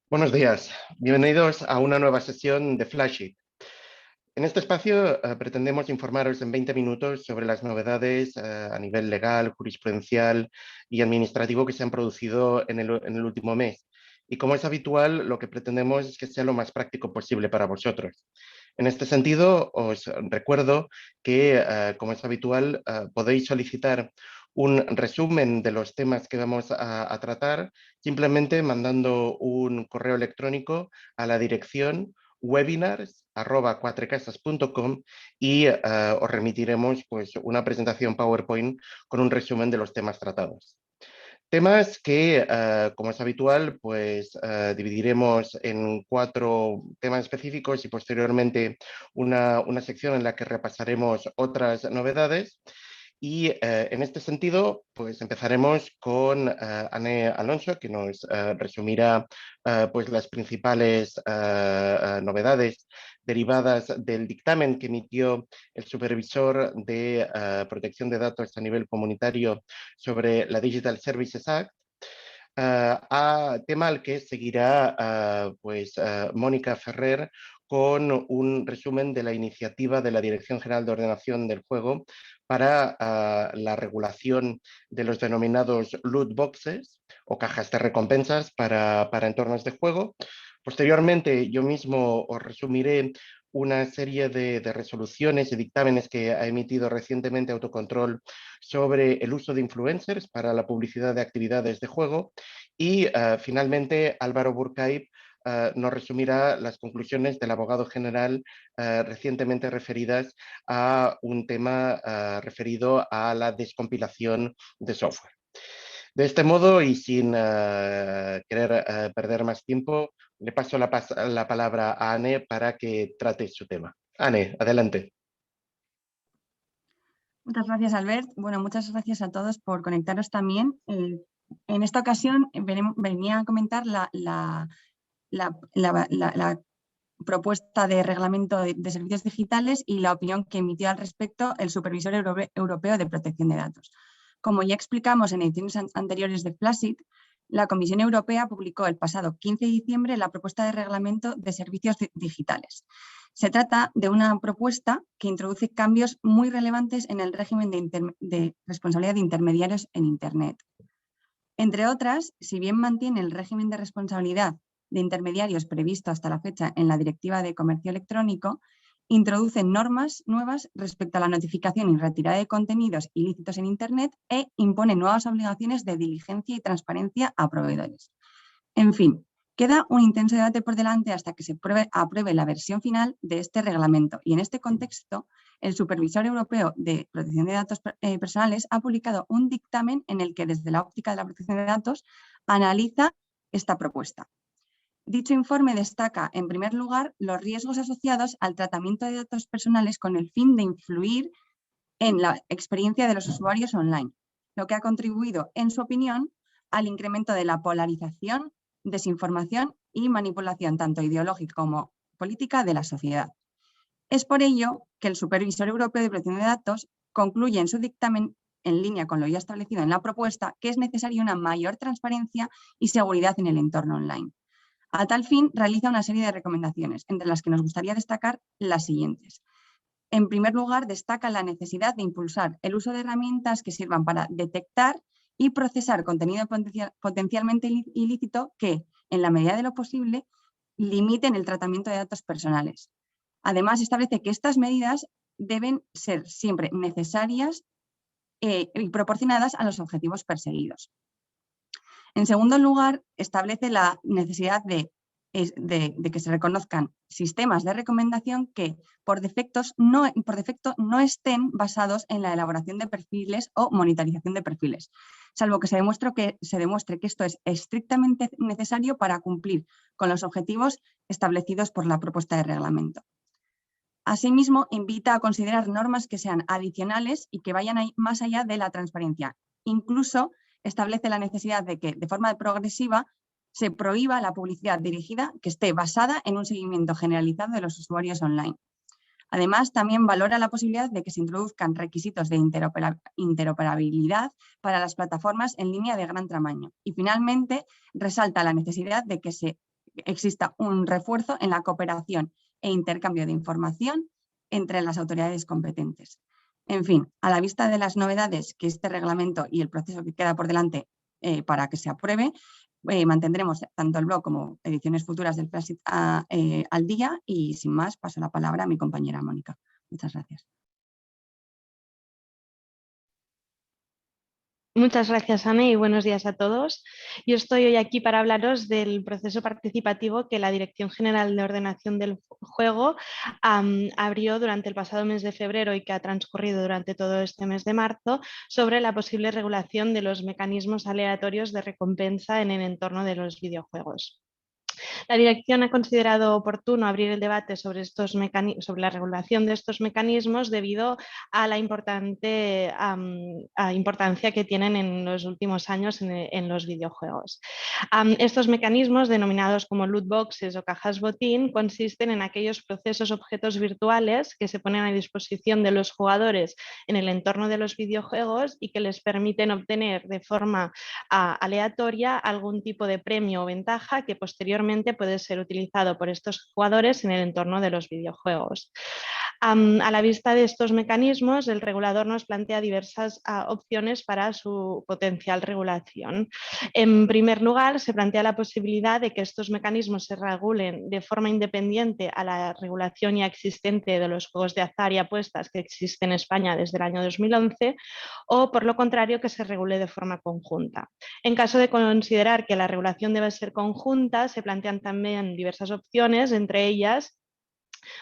Buenos días, bienvenidos a una nueva sesión de Flashit. En este espacio pretendemos informaros en 20 minutos sobre las novedades a nivel legal, jurisprudencial y administrativo que se han producido en el último mes. Y como es habitual, lo que pretendemos es que sea lo más práctico posible para vosotros. En este sentido, os recuerdo que, como es habitual, podéis solicitar un resumen de los temas que vamos a tratar simplemente mandando un correo electrónico a la dirección webinars@cuatrecasas.com y os remitiremos pues, una presentación PowerPoint con un resumen de los temas tratados. Temas que, como es habitual, pues dividiremos en 4 temas específicos y posteriormente una sección en la que repasaremos otras novedades. Y en este sentido, pues empezaremos con Anne Alonso, que nos resumirá pues las principales novedades derivadas del dictamen que emitió el supervisor de protección de datos a nivel comunitario sobre la Digital Services Act. A tema al que seguirá Mónica Ferrer con un resumen de la iniciativa de la Dirección General de Ordenación del Juego para la regulación de los denominados loot boxes o cajas de recompensas para entornos de juego. Posteriormente, yo mismo os resumiré una serie de resoluciones y dictámenes que ha emitido recientemente Autocontrol sobre el uso de influencers para la publicidad de actividades de juego. Y finalmente, Álvaro Burkay nos resumirá las conclusiones del abogado general recientemente referidas a un tema referido a la descompilación de software. De este modo, y sin querer perder más tiempo, le paso la palabra a Anne para que trate su tema. Anne, adelante. Muchas gracias, Albert. Bueno, muchas gracias a todos por conectaros también. En esta ocasión venía a comentar la propuesta de reglamento de servicios digitales y la opinión que emitió al respecto el Supervisor Europeo de Protección de Datos. Como ya explicamos en ediciones anteriores de Flashit, la Comisión Europea publicó el pasado 15 de diciembre la propuesta de reglamento de servicios digitales. Se trata de una propuesta que introduce cambios muy relevantes en el régimen de responsabilidad de intermediarios en Internet. Entre otras, si bien mantiene el régimen de responsabilidad de intermediarios previsto hasta la fecha en la Directiva de Comercio Electrónico, introduce normas nuevas respecto a la notificación y retirada de contenidos ilícitos en Internet e impone nuevas obligaciones de diligencia y transparencia a proveedores. En fin, queda un intenso debate por delante hasta que se apruebe la versión final de este reglamento y en este contexto el Supervisor Europeo de Protección de Datos Personales ha publicado un dictamen en el que desde la óptica de la protección de datos analiza esta propuesta. Dicho informe destaca, en primer lugar, los riesgos asociados al tratamiento de datos personales con el fin de influir en la experiencia de los usuarios online, lo que ha contribuido, en su opinión, al incremento de la polarización, desinformación y manipulación tanto ideológica como política de la sociedad. Es por ello que el Supervisor Europeo de Protección de Datos concluye en su dictamen, en línea con lo ya establecido en la propuesta, que es necesaria una mayor transparencia y seguridad en el entorno online. A tal fin, realiza una serie de recomendaciones, entre las que nos gustaría destacar las siguientes. En primer lugar, destaca la necesidad de impulsar el uso de herramientas que sirvan para detectar y procesar contenido potencialmente ilícito que, en la medida de lo posible, limiten el tratamiento de datos personales. Además, establece que estas medidas deben ser siempre necesarias y proporcionadas a los objetivos perseguidos. En segundo lugar, establece la necesidad de que se reconozcan sistemas de recomendación que por defecto no estén basados en la elaboración de perfiles o monitorización de perfiles, salvo que se demuestre que esto es estrictamente necesario para cumplir con los objetivos establecidos por la propuesta de reglamento. Asimismo, invita a considerar normas que sean adicionales y que vayan más allá de la transparencia. Incluso establece la necesidad de que, de forma progresiva, se prohíba la publicidad dirigida que esté basada en un seguimiento generalizado de los usuarios online. Además, también valora la posibilidad de que se introduzcan requisitos de interoperabilidad para las plataformas en línea de gran tamaño. Y finalmente, resalta la necesidad de que se exista un refuerzo en la cooperación e intercambio de información entre las autoridades competentes. En fin, a la vista de las novedades que este reglamento y el proceso que queda por delante para que se apruebe, mantendremos tanto el blog como ediciones futuras del Plastic al día y sin más paso la palabra a mi compañera Mónica. Muchas gracias. Muchas gracias, Anne, y buenos días a todos. Yo estoy hoy aquí para hablaros del proceso participativo que la Dirección General de Ordenación del Juego abrió durante el pasado mes de febrero y que ha transcurrido durante todo este mes de marzo sobre la posible regulación de los mecanismos aleatorios de recompensa en el entorno de los videojuegos. La dirección ha considerado oportuno abrir el debate sobre la regulación de estos mecanismos debido a la importancia que tienen en los últimos años en los videojuegos. Estos mecanismos, denominados como loot boxes o cajas botín, consisten en aquellos procesos objetos virtuales que se ponen a disposición de los jugadores en el entorno de los videojuegos y que les permiten obtener de forma aleatoria algún tipo de premio o ventaja que posteriormente puede ser utilizado por estos jugadores en el entorno de los videojuegos. A la vista de estos mecanismos, el regulador nos plantea diversas opciones para su potencial regulación. En primer lugar, se plantea la posibilidad de que estos mecanismos se regulen de forma independiente a la regulación ya existente de los juegos de azar y apuestas que existe en España desde el año 2011, o por lo contrario, que se regule de forma conjunta. En caso de considerar que la regulación debe ser conjunta, se plantean también diversas opciones, entre ellas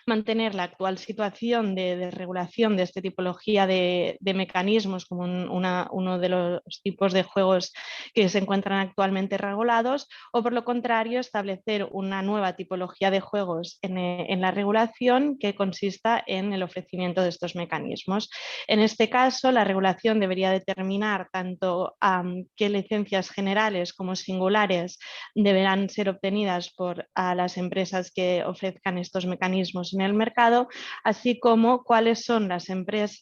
mantener la actual situación de regulación de esta tipología de mecanismos como uno de los tipos de juegos que se encuentran actualmente regulados, o por lo contrario establecer una nueva tipología de juegos en la regulación que consista en el ofrecimiento de estos mecanismos. En este caso, la regulación debería determinar tanto qué licencias generales como singulares deberán ser obtenidas por las empresas que ofrezcan estos mecanismos en el mercado, así como cuáles son las empresas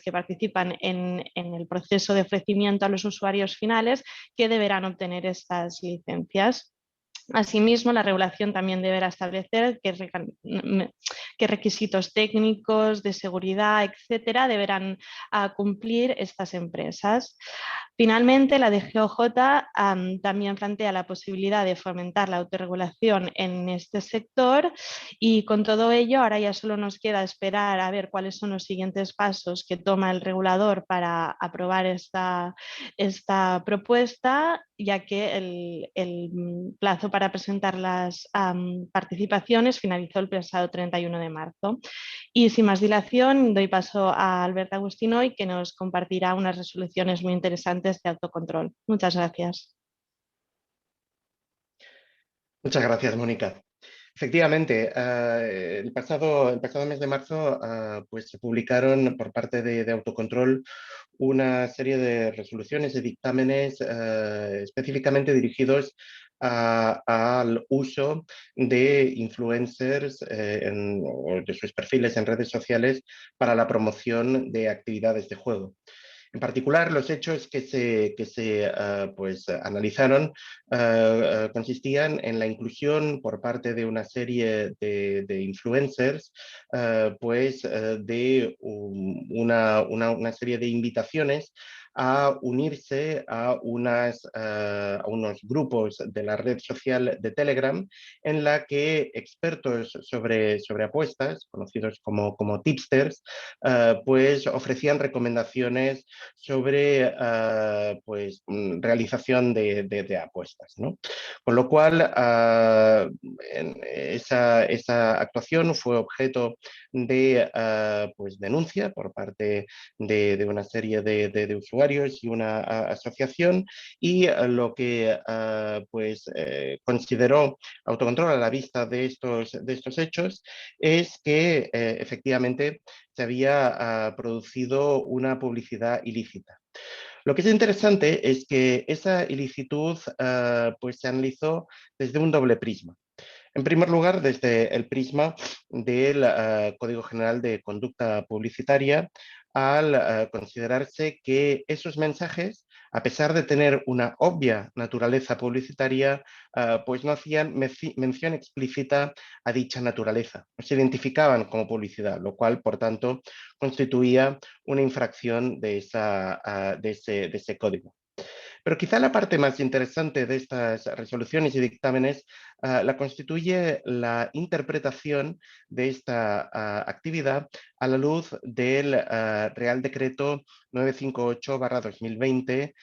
que participan en el proceso de ofrecimiento a los usuarios finales que deberán obtener estas licencias. Asimismo, la regulación también deberá establecer qué requisitos técnicos, de seguridad, etcétera, deberán cumplir estas empresas. Finalmente, la DGOJ también plantea la posibilidad de fomentar la autorregulación en este sector y con todo ello ahora ya solo nos queda esperar a ver cuáles son los siguientes pasos que toma el regulador para aprobar esta propuesta, ya que el plazo para presentar las participaciones finalizó el pasado 31 de marzo. Y sin más dilación, doy paso a Albert Agustinoy, que nos compartirá unas resoluciones muy interesantes de autocontrol. Muchas gracias. Muchas gracias, Mónica. Efectivamente, el pasado mes de marzo pues se publicaron por parte de Autocontrol una serie de resoluciones y dictámenes específicamente dirigidos al uso de influencers o de sus perfiles en redes sociales para la promoción de actividades de juego. En particular, los hechos que se pues, analizaron consistían en la inclusión por parte de una serie de influencers pues, de una serie de invitaciones a unirse a unos grupos de la red social de Telegram en la que expertos sobre apuestas, conocidos como tipsters, pues ofrecían recomendaciones sobre pues, realización de apuestas, ¿no? Con lo cual, esa actuación fue objeto de pues, denuncia por parte de una serie de usuarios y una asociación, y lo que pues, consideró Autocontrol a la vista de estos hechos es que efectivamente se había producido una publicidad ilícita. Lo que es interesante es que esa ilicitud pues se analizó desde un doble prisma. En primer lugar, desde el prisma del Código General de Conducta Publicitaria, al considerarse que esos mensajes A pesar de tener una obvia naturaleza publicitaria, pues no hacían mención explícita a dicha naturaleza, no se identificaban como publicidad, lo cual, por tanto, constituía una infracción de ese código. Pero quizá la parte más interesante de estas resoluciones y dictámenes la constituye la interpretación de esta actividad a la luz del Real Decreto 958/2020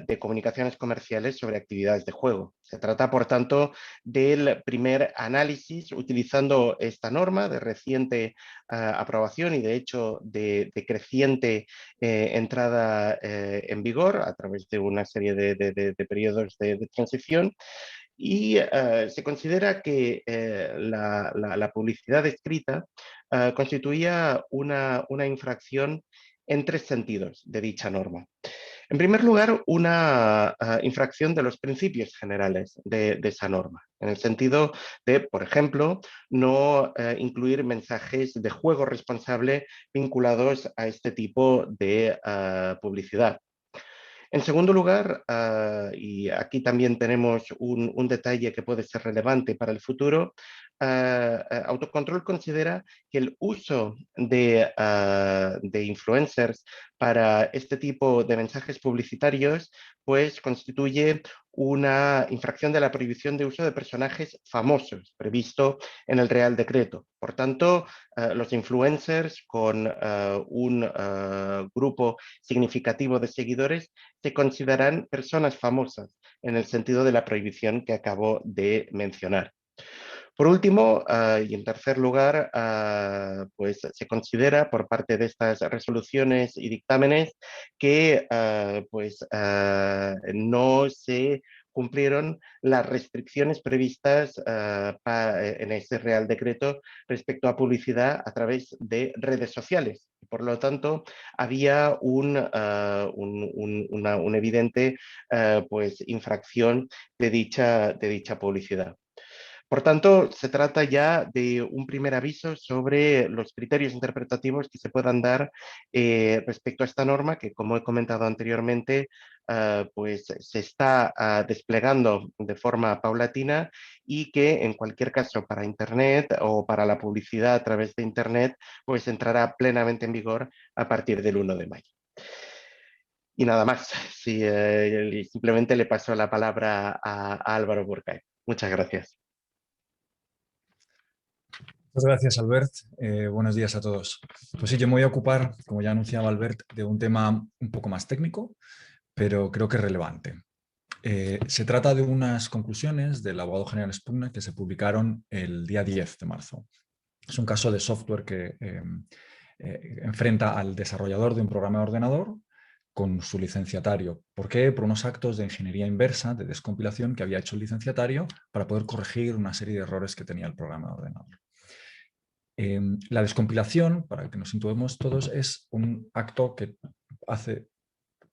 de comunicaciones comerciales sobre actividades de juego. Se trata, por tanto, del primer análisis utilizando esta norma de reciente aprobación y, de hecho, de creciente entrada en vigor a través de una serie de periodos de transición. Y se considera que la publicidad escrita constituía una infracción en tres sentidos de dicha norma. En primer lugar, una infracción de los principios generales de esa norma, en el sentido de, por ejemplo, no incluir mensajes de juego responsable vinculados a este tipo de publicidad. En segundo lugar, y aquí también tenemos un detalle que puede ser relevante para el futuro, Autocontrol considera que el uso de influencers para este tipo de mensajes publicitarios pues constituye una infracción de la prohibición de uso de personajes famosos previsto en el Real Decreto. Por tanto, los influencers con un grupo significativo de seguidores se consideran personas famosas en el sentido de la prohibición que acabo de mencionar. Por último, y en tercer lugar, pues se considera por parte de estas resoluciones y dictámenes que no se cumplieron las restricciones previstas en ese Real Decreto respecto a publicidad a través de redes sociales. Por lo tanto, había una evidente pues, infracción de dicha publicidad. Por tanto, se trata ya de un primer aviso sobre los criterios interpretativos que se puedan dar respecto a esta norma que, como he comentado anteriormente, pues se está desplegando de forma paulatina y que en cualquier caso para Internet o para la publicidad a través de Internet, pues entrará plenamente en vigor a partir del 1 de mayo. Y nada más, sí, simplemente le paso la palabra a Álvaro Burkay. Muchas gracias. Muchas gracias, Albert. Buenos días a todos. Pues sí, yo me voy a ocupar, como ya anunciaba Albert, de un tema un poco más técnico, pero creo que relevante. Se trata de unas conclusiones del abogado general Spugna que se publicaron el día 10 de marzo. Es un caso de software que enfrenta al desarrollador de un programa de ordenador con su licenciatario. ¿Por qué? Por unos actos de ingeniería inversa, de descompilación que había hecho el licenciatario para poder corregir una serie de errores que tenía el programa de ordenador. La descompilación, para que nos situemos todos, es un acto que hace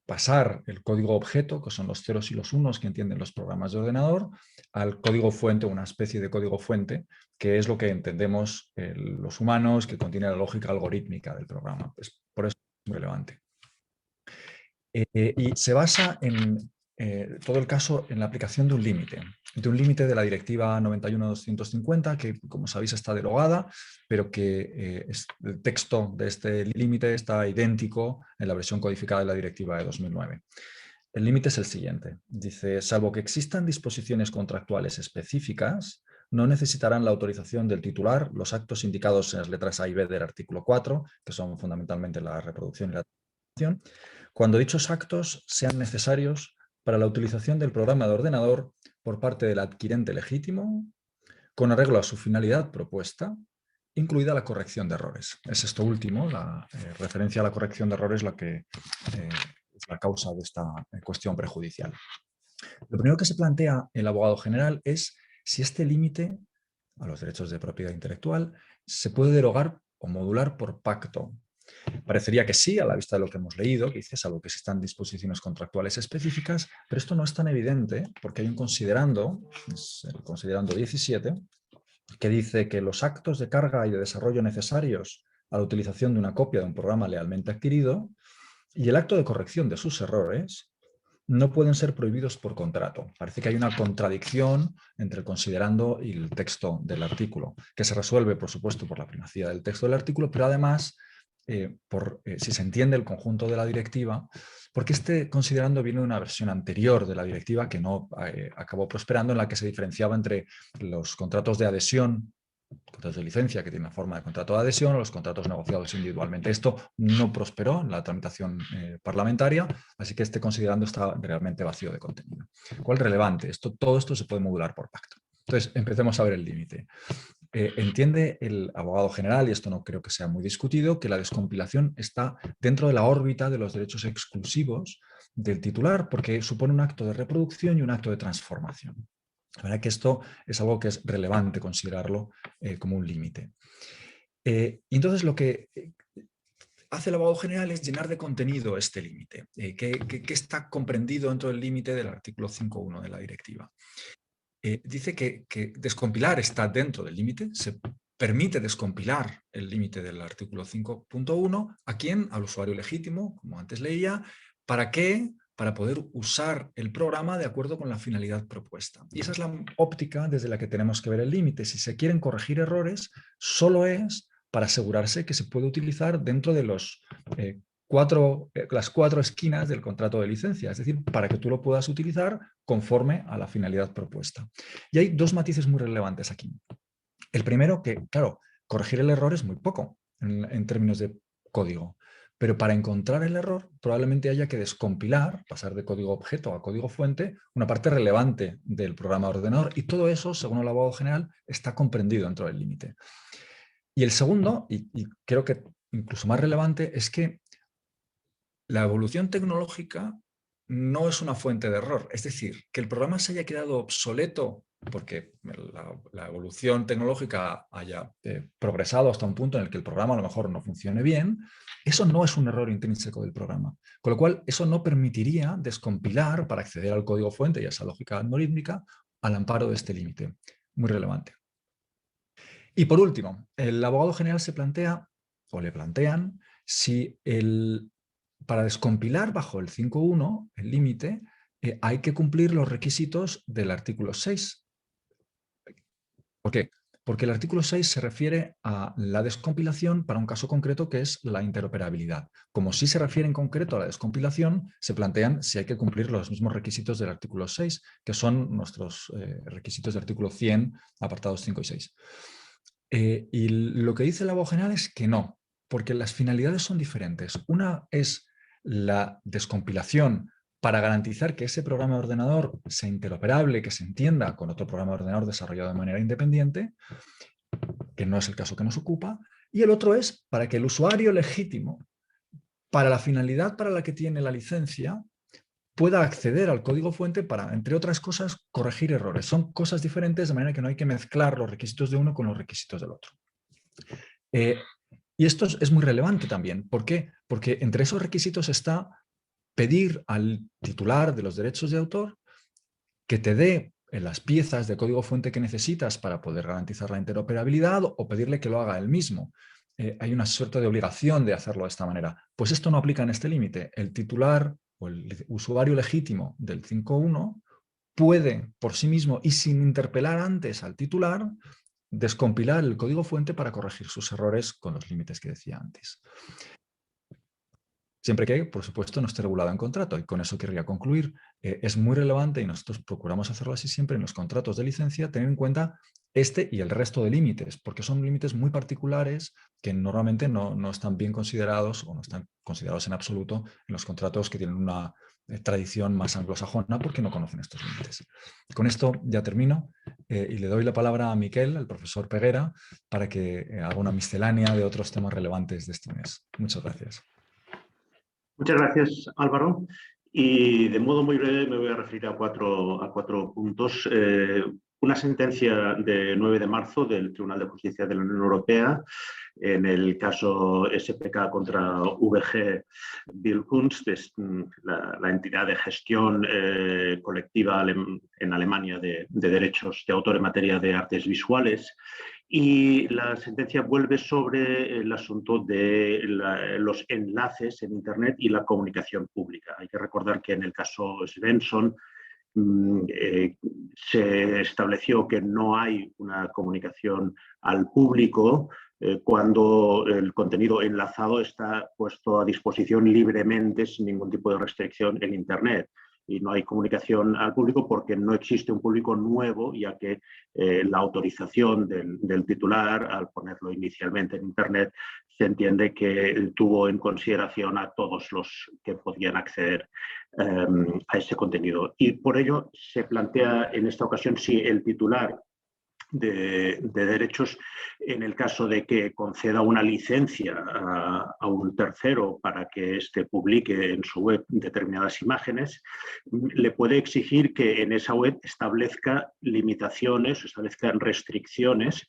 pasar el código objeto, que son los ceros y los unos que entienden los programas de ordenador, al código fuente, una especie de código fuente, que es lo que entendemos los humanos, que contiene la lógica algorítmica del programa. Pues por eso es muy relevante. Y se basa en todo el caso en la aplicación de un límite de la directiva 91/250, que como sabéis está derogada, pero que el texto de este límite está idéntico en la versión codificada de la directiva de 2009. El límite es el siguiente. Dice, salvo que existan disposiciones contractuales específicas, no necesitarán la autorización del titular los actos indicados en las letras A y B del artículo 4, que son fundamentalmente la reproducción y la transcripción, cuando dichos actos sean necesarios para la utilización del programa de ordenador por parte del adquirente legítimo, con arreglo a su finalidad propuesta, incluida la corrección de errores. Es esto último, la referencia a la corrección de errores, la que es la causa de esta cuestión prejudicial. Lo primero que se plantea el abogado general es si este límite a los derechos de propiedad intelectual se puede derogar o modular por pacto. Parecería que sí, a la vista de lo que hemos leído, que dice, salvo que existan disposiciones contractuales específicas, pero esto no es tan evidente porque hay un considerando, es el considerando 17, que dice que los actos de carga y de desarrollo necesarios a la utilización de una copia de un programa lealmente adquirido y el acto de corrección de sus errores no pueden ser prohibidos por contrato. Parece que hay una contradicción entre el considerando y el texto del artículo, que se resuelve, por supuesto, por la primacía del texto del artículo, pero además, si se entiende el conjunto de la directiva, porque este considerando viene de una versión anterior de la directiva que no acabó prosperando, en la que se diferenciaba entre los contratos de adhesión, contratos de licencia que tienen forma de contrato de adhesión, o los contratos negociados individualmente. Esto no prosperó en la tramitación parlamentaria, así que este considerando está realmente vacío de contenido. ¿Cuál es relevante? Todo esto se puede modular por pacto. Entonces, empecemos a ver el límite. Entiende el abogado general, y esto no creo que sea muy discutido, que la descompilación está dentro de la órbita de los derechos exclusivos del titular, porque supone un acto de reproducción y un acto de transformación. La verdad que esto es algo que es relevante considerarlo como un límite. Y entonces lo que hace el abogado general es llenar de contenido este límite. ¿Qué está comprendido dentro del límite del artículo 5.1 de la directiva? Dice que descompilar está dentro del límite, se permite descompilar el límite del artículo 5.1. ¿A quién? Al usuario legítimo, como antes leía. ¿Para qué? Para poder usar el programa de acuerdo con la finalidad propuesta. Y esa es la óptica desde la que tenemos que ver el límite. Si se quieren corregir errores, solo es para asegurarse que se puede utilizar dentro de las 4 esquinas del contrato de licencia, es decir, para que tú lo puedas utilizar conforme a la finalidad propuesta. Y hay 2 matices muy relevantes aquí. El primero, que claro, corregir el error es muy poco en términos de código, pero para encontrar el error probablemente haya que descompilar, pasar de código objeto a código fuente, una parte relevante del programa de ordenador, y todo eso, según el abogado general, está comprendido dentro del límite. Y el segundo, y creo que incluso más relevante, es que la evolución tecnológica no es una fuente de error. Es decir, que el programa se haya quedado obsoleto porque la evolución tecnológica haya progresado hasta un punto en el que el programa a lo mejor no funcione bien, eso no es un error intrínseco del programa. Con lo cual, eso no permitiría descompilar para acceder al código fuente y a esa lógica algorítmica al amparo de este límite. Muy relevante. Y por último, el abogado general se plantea, o le plantean, si para descompilar bajo el 5.1, el límite, hay que cumplir los requisitos del artículo 6. ¿Por qué? Porque el artículo 6 se refiere a la descompilación para un caso concreto que es la interoperabilidad. Como sí se refiere en concreto a la descompilación, se plantean si hay que cumplir los mismos requisitos del artículo 6, que son nuestros requisitos del artículo 100, apartados 5 y 6. Y lo que dice el abogado general es que no, porque las finalidades son diferentes. Una es la descompilación para garantizar que ese programa de ordenador sea interoperable, que se entienda con otro programa de ordenador desarrollado de manera independiente, que no es el caso que nos ocupa, y el otro es para que el usuario legítimo, para la finalidad para la que tiene la licencia, pueda acceder al código fuente para, entre otras cosas, corregir errores. Son cosas diferentes, de manera que no hay que mezclar los requisitos de uno con los requisitos del otro. Y esto es muy relevante también. ¿Por qué? Porque entre esos requisitos está pedir al titular de los derechos de autor que te dé las piezas de código fuente que necesitas para poder garantizar la interoperabilidad o pedirle que lo haga él mismo. Hay una suerte de obligación de hacerlo de esta manera. Pues esto no aplica en este límite. El titular o el usuario legítimo del 5.1 puede por sí mismo y sin interpelar antes al titular descompilar el código fuente para corregir sus errores con los límites que decía antes. Siempre que, por supuesto, no esté regulado en contrato. Y con eso querría concluir. Es muy relevante, y nosotros procuramos hacerlo así siempre en los contratos de licencia, tener en cuenta este y el resto de límites, porque son límites muy particulares que normalmente no están bien considerados o no están considerados en absoluto en los contratos que tienen una tradición más anglosajona porque no conocen estos límites. Con esto ya termino y le doy la palabra a Miquel, al profesor Peguera, para que haga una miscelánea de otros temas relevantes de este mes. Muchas gracias. Muchas gracias, Álvaro. Y de modo muy breve me voy a referir a cuatro puntos. Una sentencia de 9 de marzo del Tribunal de Justicia de la Unión Europea en el caso SPK contra VG Bildkunst, la entidad de gestión colectiva en Alemania de derechos de autor en materia de artes visuales, Y la sentencia vuelve sobre el asunto de los enlaces en Internet y la comunicación pública. Hay que recordar que en el caso Svensson se estableció que no hay una comunicación al público cuando el contenido enlazado está puesto a disposición libremente sin ningún tipo de restricción en Internet. Y no hay comunicación al público porque no existe un público nuevo, ya que la autorización del titular, al ponerlo inicialmente en Internet, se entiende que tuvo en consideración a todos los que podían acceder a ese contenido. Y por ello se plantea en esta ocasión si el titular de derechos, en el caso de que conceda una licencia a un tercero para que éste publique en su web determinadas imágenes, le puede exigir que en esa web establezca limitaciones, establezca restricciones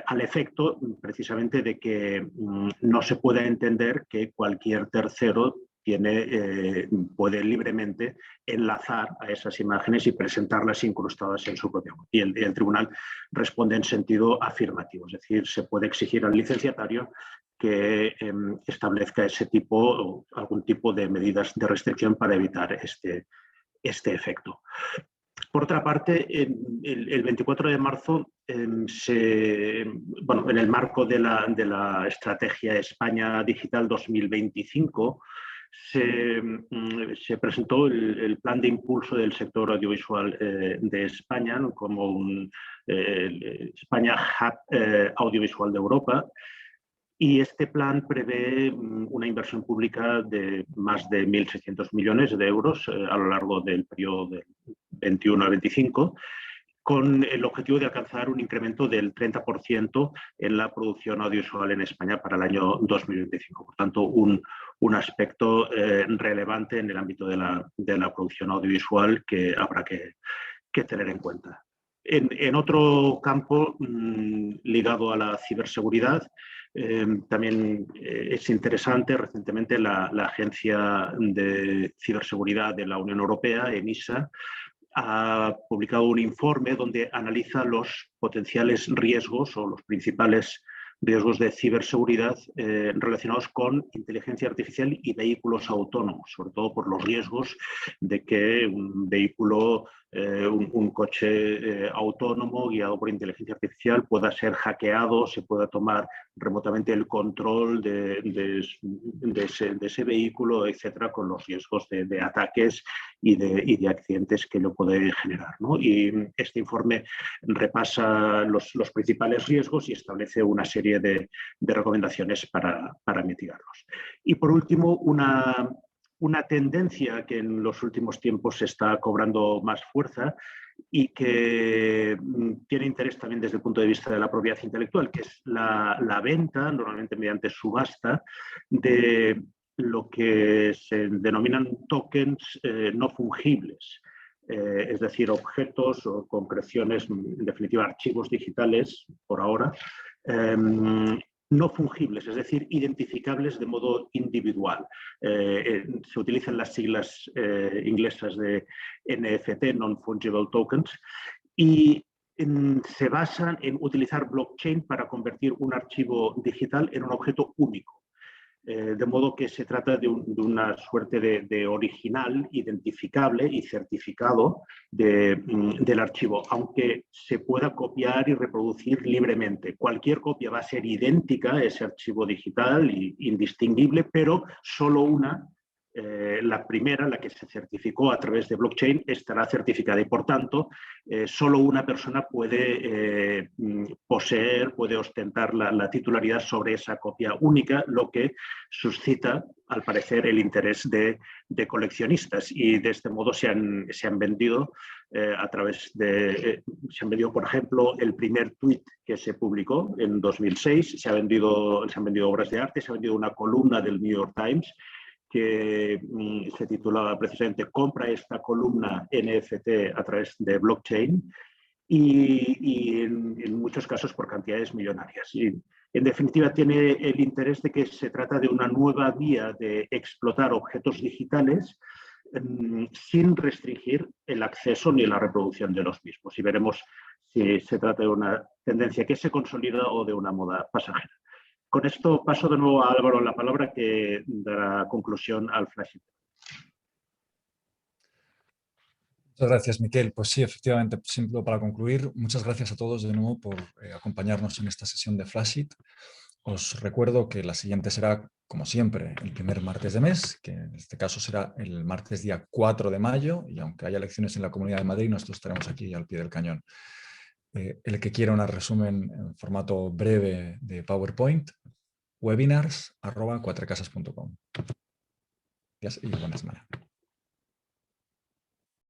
al efecto precisamente de que no se pueda entender que cualquier tercero puede libremente enlazar a esas imágenes y presentarlas incrustadas en su propio web. Y el tribunal responde en sentido afirmativo, es decir, se puede exigir al licenciatario que establezca ese tipo o algún tipo de medidas de restricción para evitar este efecto. Por otra parte, el 24 de marzo, en el marco de la Estrategia España Digital 2025, se presentó el plan de impulso del sector audiovisual de España, ¿no? Como un España Hub Audiovisual de Europa. Y este plan prevé una inversión pública de más de 1.600 millones de euros a lo largo del periodo del 21 al 25, con el objetivo de alcanzar un incremento del 30% en la producción audiovisual en España para el año 2025. Por tanto, un aspecto relevante en el ámbito de la producción audiovisual que habrá que tener en cuenta. En otro campo ligado a la ciberseguridad, también es interesante, recientemente la Agencia de Ciberseguridad de la Unión Europea, ENISA, ha publicado un informe donde analiza los potenciales riesgos o los principales riesgos de ciberseguridad relacionados con inteligencia artificial y vehículos autónomos, sobre todo por los riesgos de que un vehículo, un coche autónomo guiado por inteligencia artificial pueda ser hackeado, se pueda tomar remotamente el control de ese vehículo, etcétera, con los riesgos de ataques y de accidentes que lo puede generar, ¿no? Y este informe repasa los principales riesgos y establece una serie de recomendaciones para mitigarlos. Y por último, una tendencia que en los últimos tiempos está cobrando más fuerza y que tiene interés también desde el punto de vista de la propiedad intelectual, que es la venta, normalmente mediante subasta, de lo que se denominan tokens no fungibles. Es decir, objetos o concreciones, en definitiva archivos digitales, por ahora, no fungibles, es decir, identificables de modo individual. Se utilizan las siglas inglesas de NFT, Non-Fungible Tokens, y se basan en utilizar blockchain para convertir un archivo digital en un objeto único. De modo que se trata de una suerte de original identificable y certificado del archivo, aunque se pueda copiar y reproducir libremente. Cualquier copia va a ser idéntica a ese archivo digital e indistinguible, pero solo una, la primera, la que se certificó a través de blockchain, estará certificada y, por tanto, solo una persona puede poseer, puede ostentar la titularidad sobre esa copia única, lo que suscita, al parecer, el interés de coleccionistas. Y de este modo se han vendido se han vendido, por ejemplo, el primer tuit que se publicó en 2006, se han vendido obras de arte, se ha vendido una columna del New York Times que se titulaba precisamente "Compra esta columna NFT a través de blockchain", y en muchos casos por cantidades millonarias. Y en definitiva tiene el interés de que se trata de una nueva vía de explotar objetos digitales sin restringir el acceso ni la reproducción de los mismos. Y veremos si se trata de una tendencia que se consolida o de una moda pasajera. Con esto paso de nuevo a Álvaro la palabra, que dará conclusión al flash. Muchas gracias, Miquel. Pues sí, efectivamente, simple para concluir. Muchas gracias a todos de nuevo por acompañarnos en esta sesión de Flashit. Os recuerdo que la siguiente será, como siempre, el primer martes de mes, que en este caso será el martes día 4 de mayo, y aunque haya elecciones en la Comunidad de Madrid, nosotros estaremos aquí al pie del cañón. El que quiera un resumen en formato breve de PowerPoint, webinars@cuatrecasas.com. Gracias y buena semana.